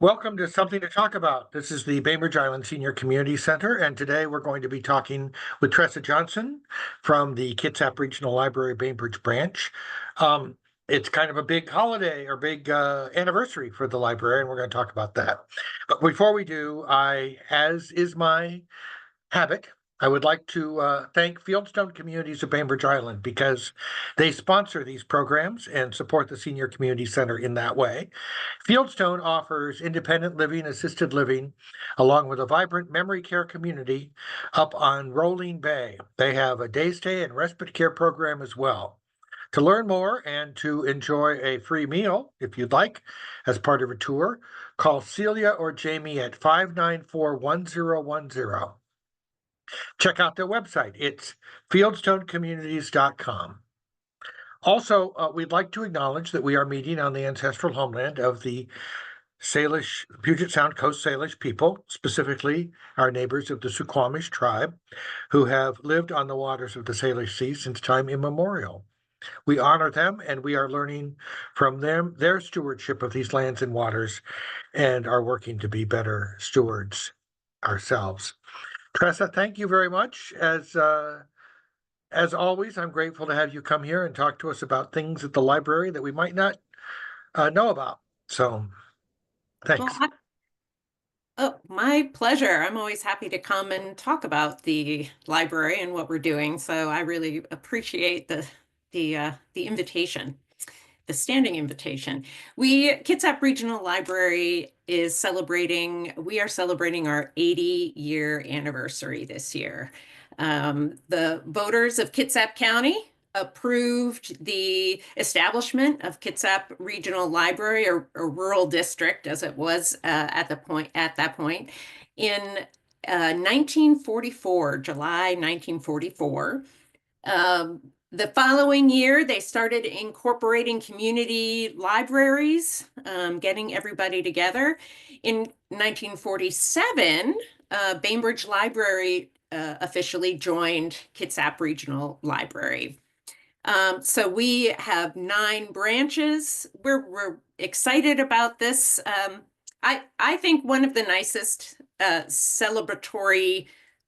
Welcome to Something to Talk About. This is the Bainbridge Island Senior Community Center, and today we're going to be talking with Tressa Johnson from the Kitsap Regional Library Bainbridge branch. It's kind of a big holiday or big anniversary for the library, and we're going to talk about that. But before we do, as is my habit, I would like to thank Fieldstone Communities of Bainbridge Island because they sponsor these programs and support the Senior Community Center in that way. Fieldstone offers independent living, assisted living, along with a vibrant memory care community up on Rolling Bay. They have a day stay and respite care program as well. To learn more and to enjoy a free meal, if you'd like, as part of a tour, call Celia or Jamie at 594-1010. Check out their website. It's fieldstonecommunities.com. Also, we'd like to acknowledge that we are meeting on the ancestral homeland of the Salish, Puget Sound Coast Salish people, specifically our neighbors of the Suquamish tribe, who have lived on the waters of the Salish Sea since time immemorial. We honor them, and we are learning from them their stewardship of these lands and waters, and are working to be better stewards ourselves. Tressa, thank you very much. As always, I'm grateful to have you come here and talk to us about things at the library that we might not know about. So, thanks. Oh, my pleasure. I'm always happy to come and talk about the library and what we're doing. So I really appreciate the invitation, the standing invitation. Kitsap Regional Library we are celebrating our 80-year anniversary this year. The voters of Kitsap County approved the establishment of Kitsap Regional Library, or rural district as it was at that point in 1944, July 1944. The following year, they started incorporating community libraries, getting everybody together. In 1947, Bainbridge Library officially joined Kitsap Regional Library. So we have 9 branches. We're excited about this. I think one of the nicest celebratory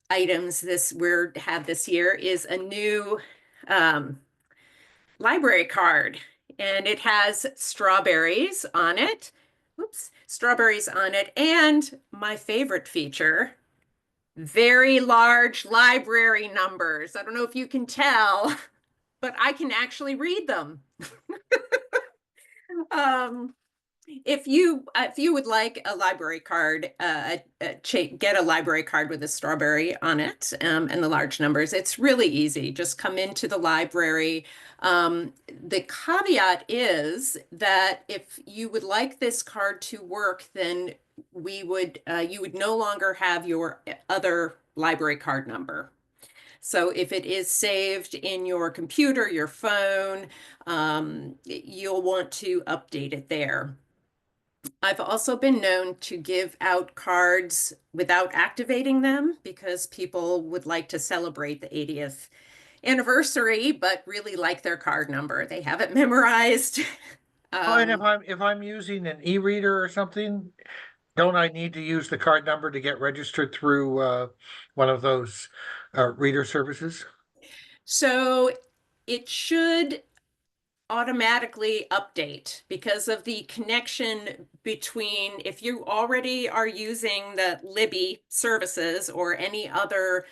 items we have this year is a new library card, and it has strawberries on it. Oops, strawberries on it, and my favorite feature, very large library numbers. I don't know if you can tell, but I can actually read them. If you would like a library card, get a library card with a strawberry on it, and the large numbers. It's really easy. Just come into the library. The caveat is that if you would like this card to work, then you would no longer have your other library card number. So if it is saved in your computer, your phone, you'll want to update it there. I've also been known to give out cards without activating them because people would like to celebrate the 80th anniversary, but really like their card number. They have it memorized. And if I'm using an e-reader or something, don't I need to use the card number to get registered through one of those reader services? So it should automatically update because of the connection between, if you already are using the Libby services or any other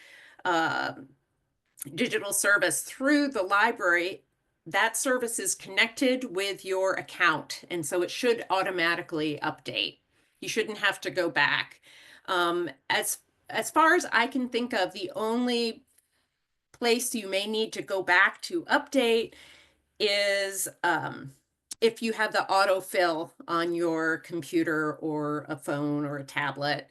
digital service through the library, that service is connected with your account, and so it should automatically update. You shouldn't have to go back. As far as I can think of, the only place you may need to go back to update is if you have the autofill on your computer or a phone or a tablet.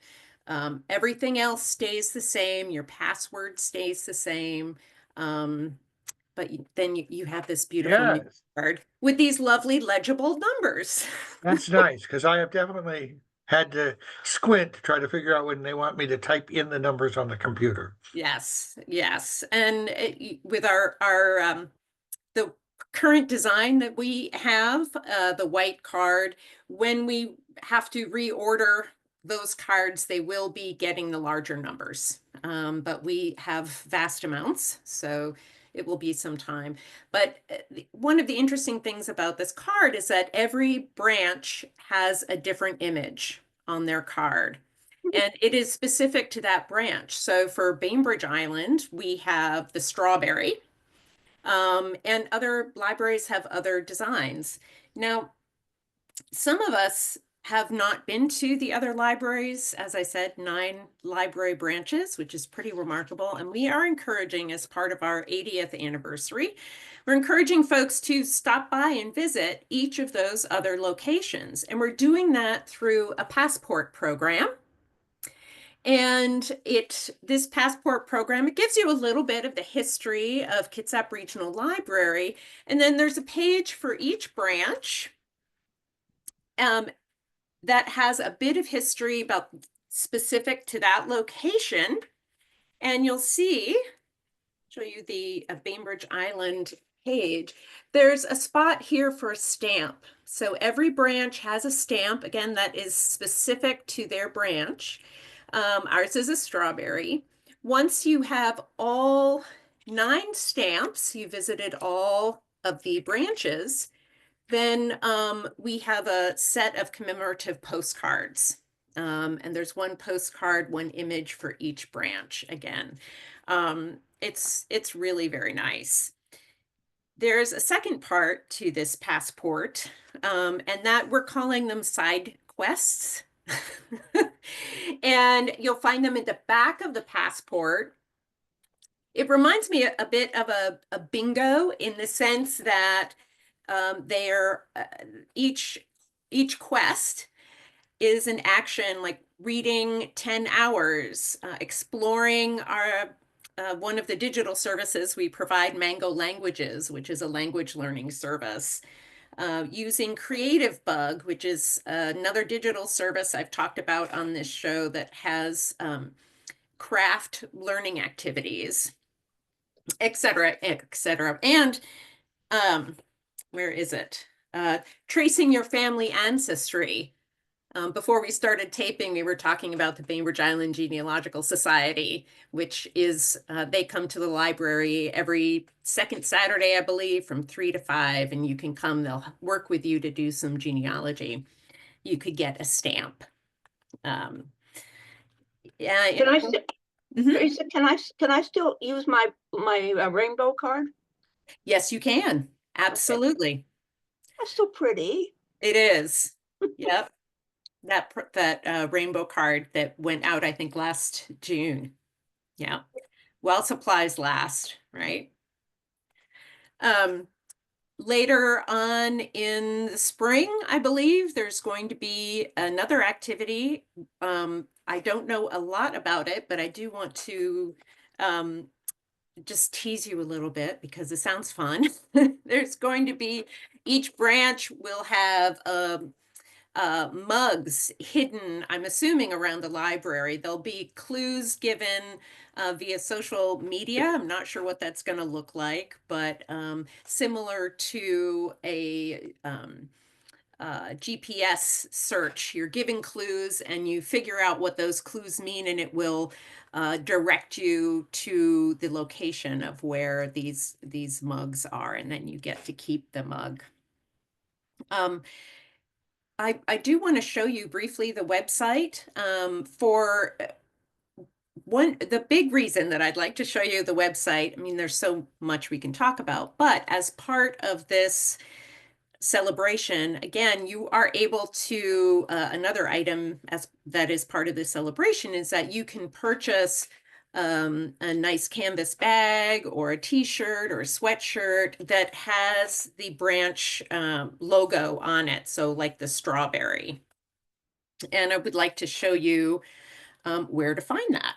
Everything else stays the same. Your password stays the same. But then you have this beautiful new card with these lovely legible numbers. That's nice, because I have definitely had to squint to try to figure out when they want me to type in the numbers on the computer. Yes, yes. And with the current design that we have, the white card, when we have to reorder those cards, they will be getting the larger numbers. But we have vast amounts, so it will be some time. But one of the interesting things about this card is that every branch has a different image on their card. And it is specific to that branch. So for Bainbridge Island, we have the strawberry, and other libraries have other designs. Now, some of us have not been to the other libraries. As I said, 9 library branches, which is pretty remarkable. And we are encouraging, as part of our 80th anniversary, we're encouraging folks to stop by and visit each of those other locations. And we're doing that through a passport program. And this passport program, it gives you a little bit of the history of Kitsap Regional Library. And then there's a page for each branch that has a bit of history about specific to that location. And you'll show you the Bainbridge Island page. There's a spot here for a stamp. So every branch has a stamp, again, that is specific to their branch. Ours is a strawberry. Once you have all 9 stamps, you visited all of the branches, then we have a set of commemorative postcards. And there's 1 postcard, 1 image for each branch again. It's really very nice. There's a second part to this passport, and that we're calling them side quests. And you'll find them in the back of the passport. It reminds me a bit of a bingo, in the sense that they're each quest is an action, like reading 10 hours, exploring our one of the digital services we provide, Mango Languages, which is a language learning service. Using Creative Bug, which is another digital service I've talked about on this show that has craft learning activities, et cetera, et cetera. And where is it? Tracing your family ancestry. Before we started taping, we were talking about the Bainbridge Island Genealogical Society, which is, they come to the library every second Saturday, I believe, from 3 to 5, and you can come, they'll work with you to do some genealogy. You could get a stamp. Yeah. Can I still, Teresa, can I still use my rainbow card? Yes, you can. Absolutely. That's so pretty. It is. Yep. That rainbow card that went out, I think, last June. Yeah. While supplies last, right? Later on in the spring, I believe, there's going to be another activity. I don't know a lot about it, but I do want to just tease you a little bit because it sounds fun. There's going to be, each branch will have mugs hidden, I'm assuming, around the library. There'll be clues given via social media. I'm not sure what that's going to look like, but similar to a GPS search, you're giving clues and you figure out what those clues mean, and it will direct you to the location of where these mugs are, and then you get to keep the mug. I do want to show you briefly the website for the big reason that I'd like to show you the website. I mean, there's so much we can talk about, but as part of this celebration, again, you are able to, another item that is part of the celebration is that you can purchase a nice canvas bag or a t-shirt or a sweatshirt that has the branch logo on it. So like the strawberry. And I would like to show you where to find that.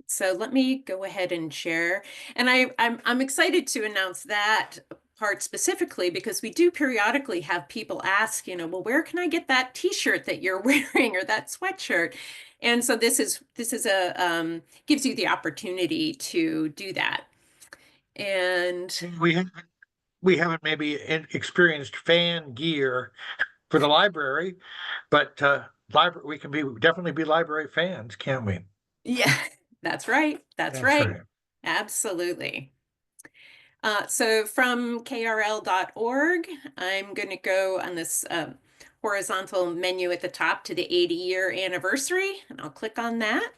So let me go ahead and share. And I'm excited to announce that part specifically because we do periodically have people ask, well, where can I get that t-shirt that you're wearing or that sweatshirt? And so this is a gives you the opportunity to do that. And we haven't maybe experienced fan gear for the library, but library, we can definitely be library fans, can't we? Yeah, that's right. That's That's right. right. Absolutely. So from krl.org, I'm going to go on this horizontal menu at the top to the 80-year anniversary, and I'll click on that.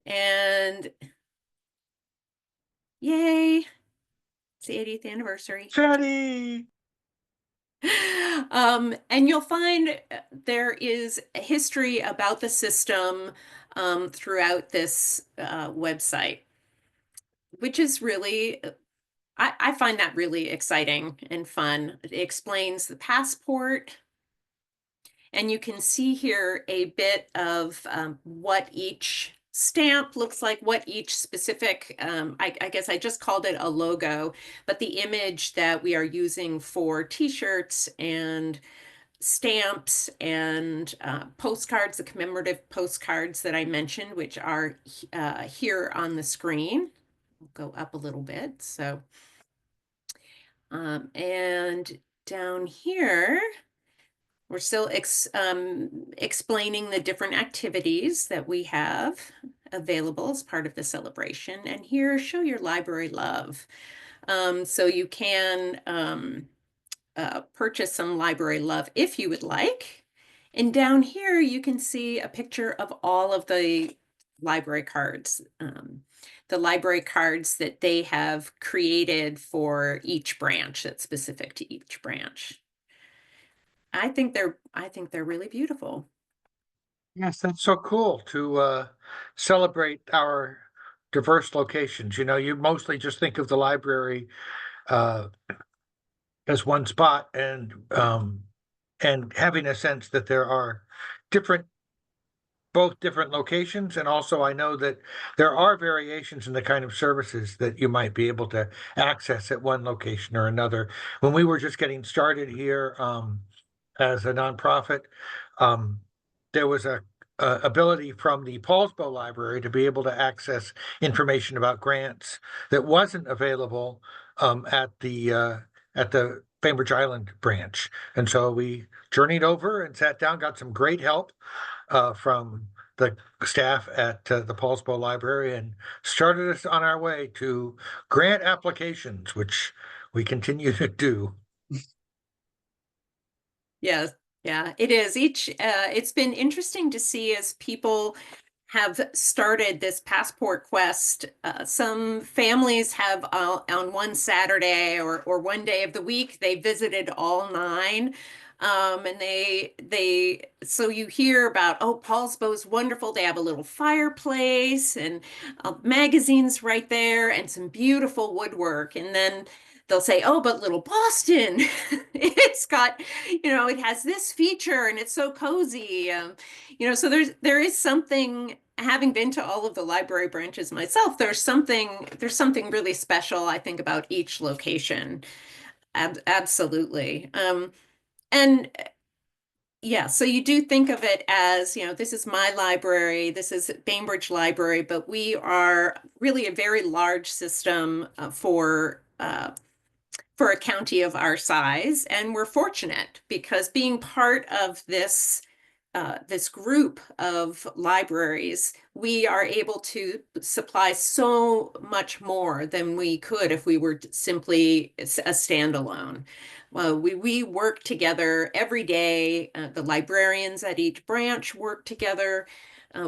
And yay, it's the 80th anniversary. Jenny! And you'll find there is a history about the system throughout this website, which is really, I find that really exciting and fun. It explains the passport, and you can see here a bit of what each stamp looks like, what each specific, I guess I just called it a logo, but the image that we are using for t-shirts and stamps and postcards, the commemorative postcards that I mentioned, which are here on the screen. I'll go up a little bit. So, and down here, we're still explaining the different activities that we have available as part of the celebration. And here, show your library love. So you can purchase some library love if you would like. And down here, you can see a picture of all of the library cards, the library cards that they have created for each branch that's specific to each branch. I think they're really beautiful. Yes, that's so cool to celebrate our diverse locations. You know, you mostly just think of the library uh, as one spot, and having a sense that there are different both different locations, and also I know that there are variations in the kind of services that you might be able to access at one location or another. When we were just getting started here as a nonprofit, um, there was a ability from the Paulsbo Library to be able to access information about grants that wasn't available at the Bainbridge Island branch. And so we journeyed over and sat down, got some great help from the staff at the Paulsbo Library, and started us on our way to grant applications, which we continue to do. Yes, yeah, it is. It's been interesting to see as people have started this passport quest. Some families have on one Saturday or one day of the week, they visited all 9. And so you hear about, oh, Paulsbo's wonderful. They have a little fireplace and magazines right there and some beautiful woodwork. And then they'll say, oh, but little Boston, it's got, it has this feature and it's so cozy. So there is something, having been to all of the library branches myself, there's something really special, I think, about each location. Absolutely. And yeah, so you do think of it as, this is my library, this is Bainbridge Library, but we are really a very large system for a county of our size, and we're fortunate because being part of this group of libraries, we are able to supply so much more than we could if we were simply a standalone. We work together every day. The librarians at each branch work together.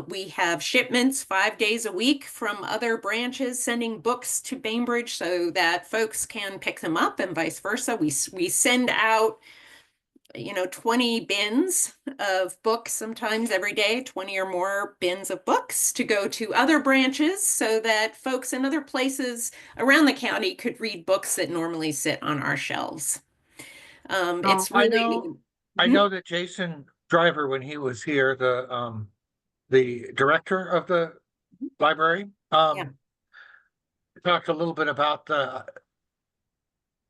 We have shipments 5 days a week from other branches sending books to Bainbridge so that folks can pick them up and vice versa. We send out 20 bins of books sometimes every day, 20 or more bins of books to go to other branches so that folks in other places around the county could read books that normally sit on our shelves. It's really. I know that Jason Driver, when he was here, the director of the library, Yeah. talked a little bit about the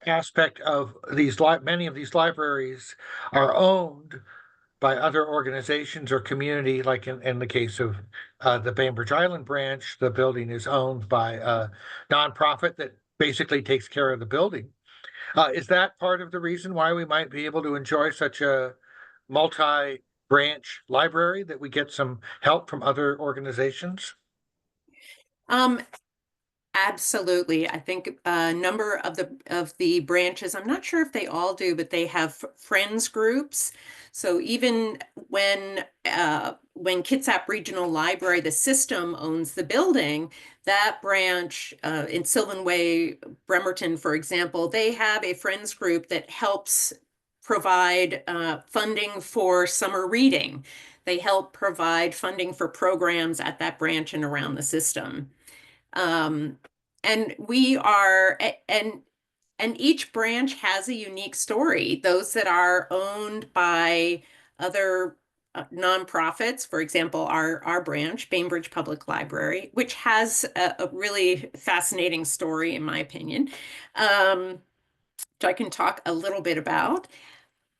aspect of many of these libraries are owned by other organizations or community, like in the case of the Bainbridge Island branch, the building is owned by a nonprofit that basically takes care of the building. Is that part of the reason why we might be able to enjoy such a multi-branch library, that we get some help from other organizations? Um, Absolutely. I think a number of the branches, I'm not sure if they all do, but they have friends groups. So even when Kitsap Regional Library, the system owns the building, that branch in Sylvan Way, Bremerton, for example, they have a friends group that helps provide funding for summer reading. They help provide funding for programs at that branch and around the system. Um, and we are, and each branch has a unique story. Those that are owned by other nonprofits, for example, our branch, Bainbridge Public Library, which has a really fascinating story, in my opinion, which I can talk a little bit about.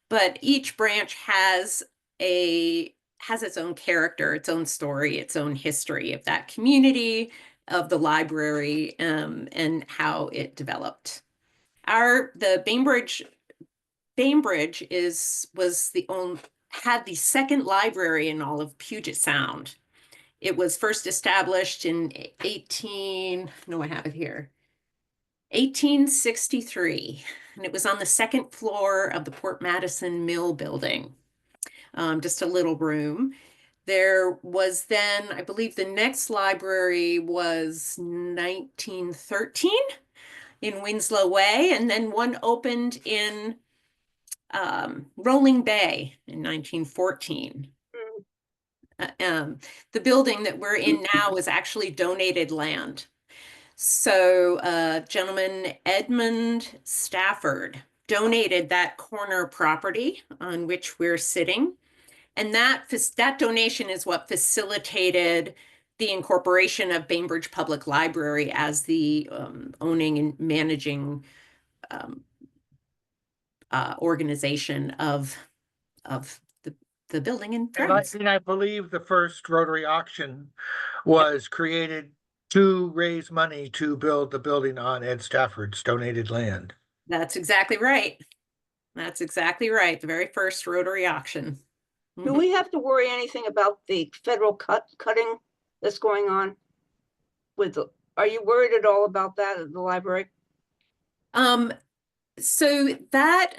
But each branch has its own character, its own story, its own history of that community, of the library, and how it developed. The Bainbridge had the second library in all of Puget Sound. It was first established in 1863, and it was on the second floor of the Port Madison Mill building, just a little room. There was then, I believe the next library was 1913 in Winslow Way, and then one opened in Rolling Bay in 1914. The building that we're in now is actually donated land. So gentleman Edmund Stafford donated that corner property on which we're sitting. And that donation is what facilitated the incorporation of Bainbridge Public Library as the owning and managing organization of the building and grounds. And I believe the first Rotary auction was created to raise money to build the building on Ed Stafford's donated land. That's exactly right. That's exactly right. The very first Rotary auction. Do we have to worry anything about the federal cutting that's going on are you worried at all about that at the library? So that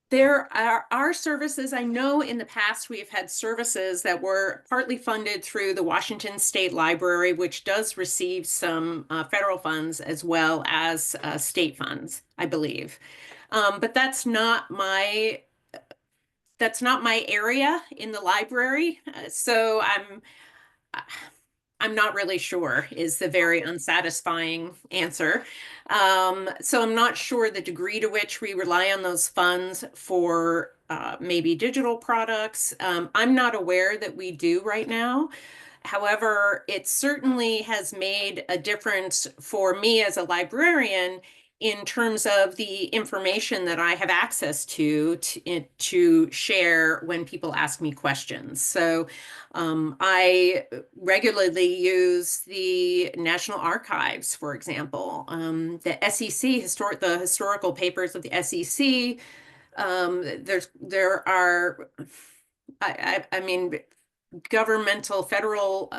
there are services. I know in the past we've had services that were partly funded through the Washington State Library, which does receive some federal funds as well as state funds, I believe. But that's not my area in the library. So I'm not really sure is the very unsatisfying answer. So I'm not sure the degree to which we rely on those funds for maybe digital products. I'm not aware that we do right now. However, it certainly has made a difference for me as a librarian in terms of the information that I have access to share when people ask me questions. So I regularly there the National Archives, for example, the SEC, the historical papers of the SEC. There are, I mean, governmental federal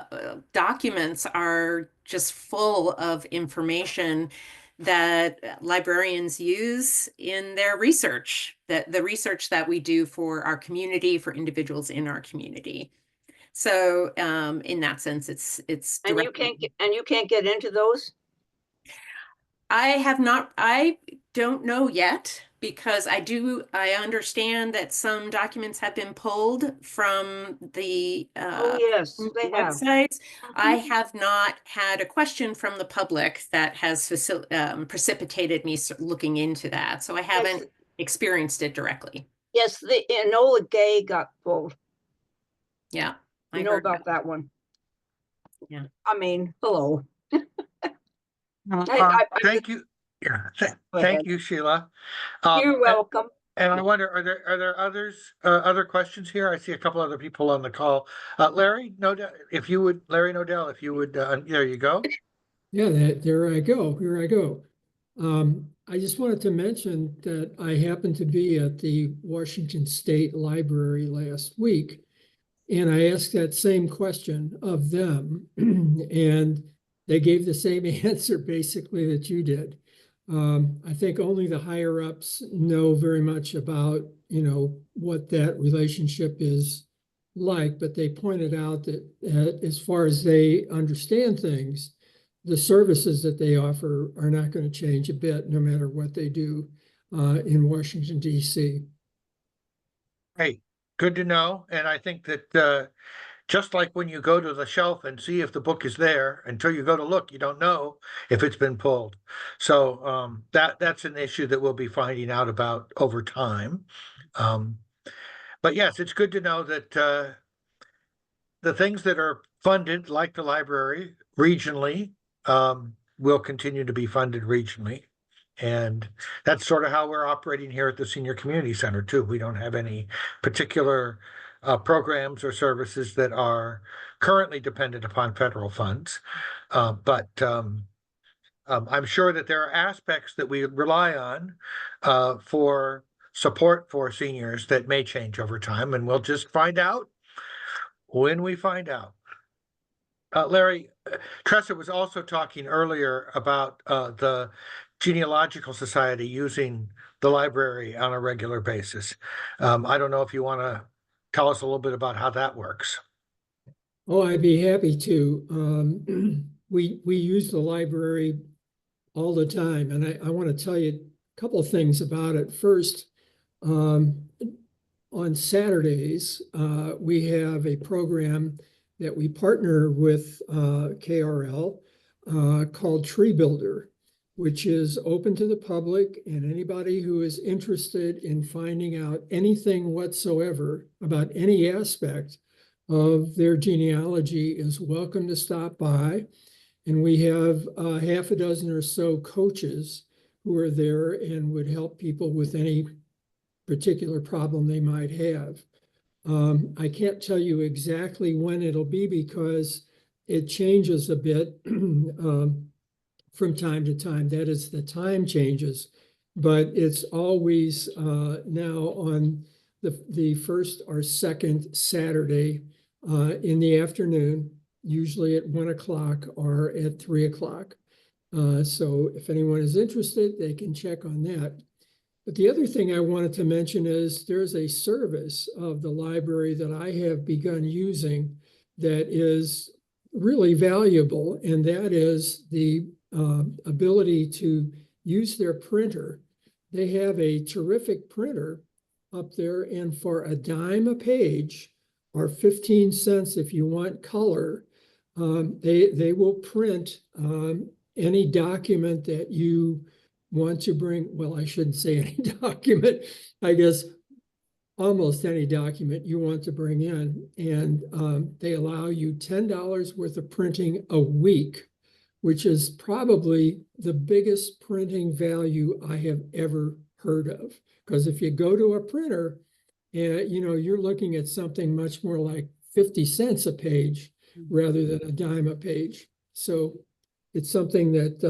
documents are just full of information that librarians use in their research, the research that we do for our community, for individuals in our community. So in that sense, it's and you can't get into those? I don't know yet, because I understand that some documents have been pulled from the yes, they have. websites. I have not had a question from the public that has precipitated me looking into that. So I haven't experienced it directly. Yes, the Enola Gay got pulled. Yeah. You know about that one. Yeah. I mean, hello. Thank you. Yeah, thank you, Sheila. You're welcome. And I wonder, are there other questions here? I see a couple other people on the call. Larry, if you would, there you go. Yeah, there I go. Here I go. I just wanted to mention that I happened to be at the Washington State Library last week, and I asked that same question of them, and they gave the same answer basically that you did. I think only the higher ups know very much about, what that relationship is like, but they pointed out that as far as they understand things, the services that they offer are not going to change a bit, no matter what they do in Washington, D.C. Hey, good to know. And I think that just like when you go to the shelf and see if the book is there, until you go to look, you don't know if it's been pulled. So that's an issue that we'll be finding out about over time. But yes, it's good to know that the things that are funded, like the library, regionally, will continue to be funded regionally. And that's sort of how we're operating here at the Senior Community Center, too. We don't have any particular programs or services that are currently dependent upon federal funds. But I'm sure that there are aspects that we rely on for support for seniors that may change over time, and we'll just find out when we find out. Larry, Tressa was also talking earlier about the Genealogical Society using the library on a regular basis. I don't know if you want to tell us a little bit about how that works. Oh, I'd be happy to. We use the library all the time, and I want to tell you a couple of things about it. First, on Saturdays, we have a program that we partner with KRL called Tree Builder, which is open to the public, and anybody who is interested in finding out anything whatsoever about any aspect of their genealogy is welcome to stop by. And we have half a dozen or so coaches who are there and would help people with any particular problem they might have. I can't tell you exactly when it'll be because it changes a bit from time to time. That is, the time changes, but it's always now on the first or second Saturday in the afternoon, usually at 1 o'clock or at 3 o'clock. So if anyone is interested, they can check on that. But the other thing I wanted to mention is there's a service of the library that I have begun using that is really valuable, and that is the ability to use their printer. They have a terrific printer up there, and for a dime a page, or 15 cents if you want color, they will print any document that you want to bring. Well, I shouldn't say any document, I guess almost any document you want to bring in. And they allow you $10 worth of printing a week, which is probably the biggest printing value I have ever heard of. Because if you go to a printer, you're looking at something much more like 50 cents a page rather than a dime a page. So it's something that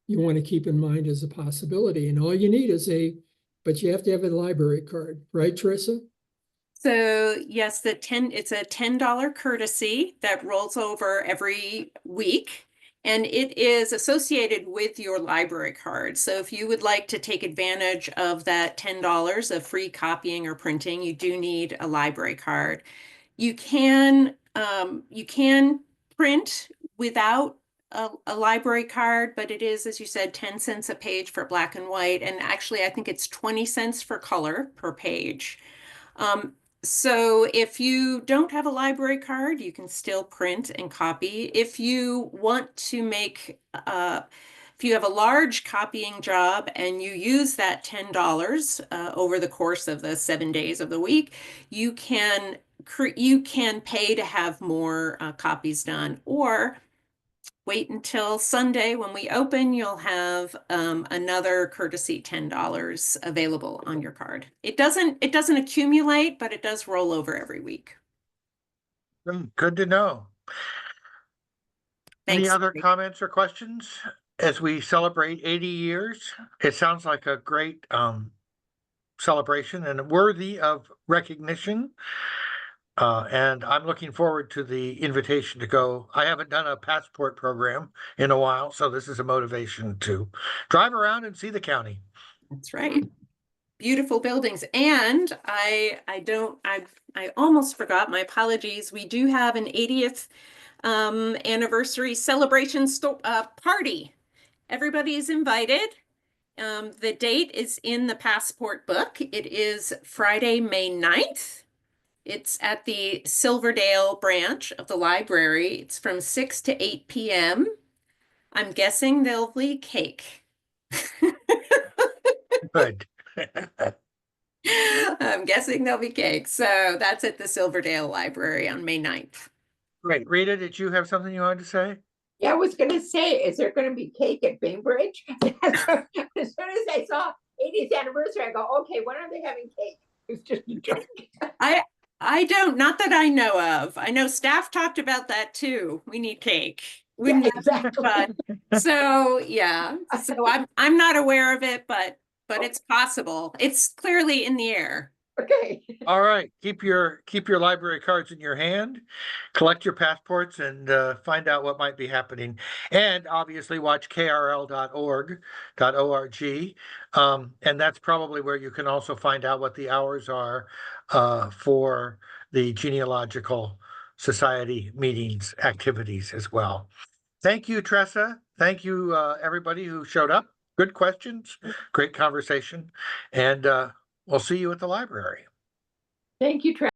you want to keep in mind as a possibility. And all you need is but you have to have a library card, right, Tressa? So yes, it's a $10 courtesy that rolls over every week, and it is associated with your library card. So if you would like to take advantage of that $10 of free copying or printing, you do need a library card. You can print without a library card, but it is, as you said, 10 cents a page for black and white. And actually, I think it's 20 cents for color per page. So if you don't have a library card, you can still print and copy. If you want to if you have a large copying job and you use that $10 over the course of the 7 days of the week, you can pay to have more copies done, or wait until Sunday when we open. You'll have another courtesy $10 available on your card. It doesn't accumulate, but it does roll over every week. Good to know. Any Thanks. other comments or questions? as we celebrate 80 years. It sounds like a great celebration and worthy of recognition. And I'm looking forward to the invitation to go. I haven't done a passport program in a while, so this is a motivation to drive around and see the county. That's right. Beautiful buildings. And I almost forgot, my apologies. We do have an 80th anniversary celebration party. Everybody is invited. The date is in the passport book. It is Friday, May 9th. It's at the Silverdale branch of the library. It's from 6 to 8 p.m. I'm guessing there'll be cake. Good. I'm guessing there'll be cake. So that's at the Silverdale Library on May 9th. Great. Rita, did you have something you wanted to say? Yeah, I was gonna say, is there gonna be cake at Bainbridge? As soon as I saw 80th anniversary, I go, okay, when are they having cake? It's just a joke. I don't, not that I know of. I know staff talked about that too. We need cake. We Yeah, need exactly. fun. So yeah, so I'm not aware of it, but it's possible. It's clearly in the air. Okay. All right. Keep your library cards in your hand, collect your passports, and find out what might be happening. And obviously watch krl.org. And that's probably where you can also find out what the hours are for the Genealogical Society meetings activities as well. Thank you, Tressa. Thank you, everybody who showed up. Good questions, great conversation, and we'll see you at the library. Thank you, Travis.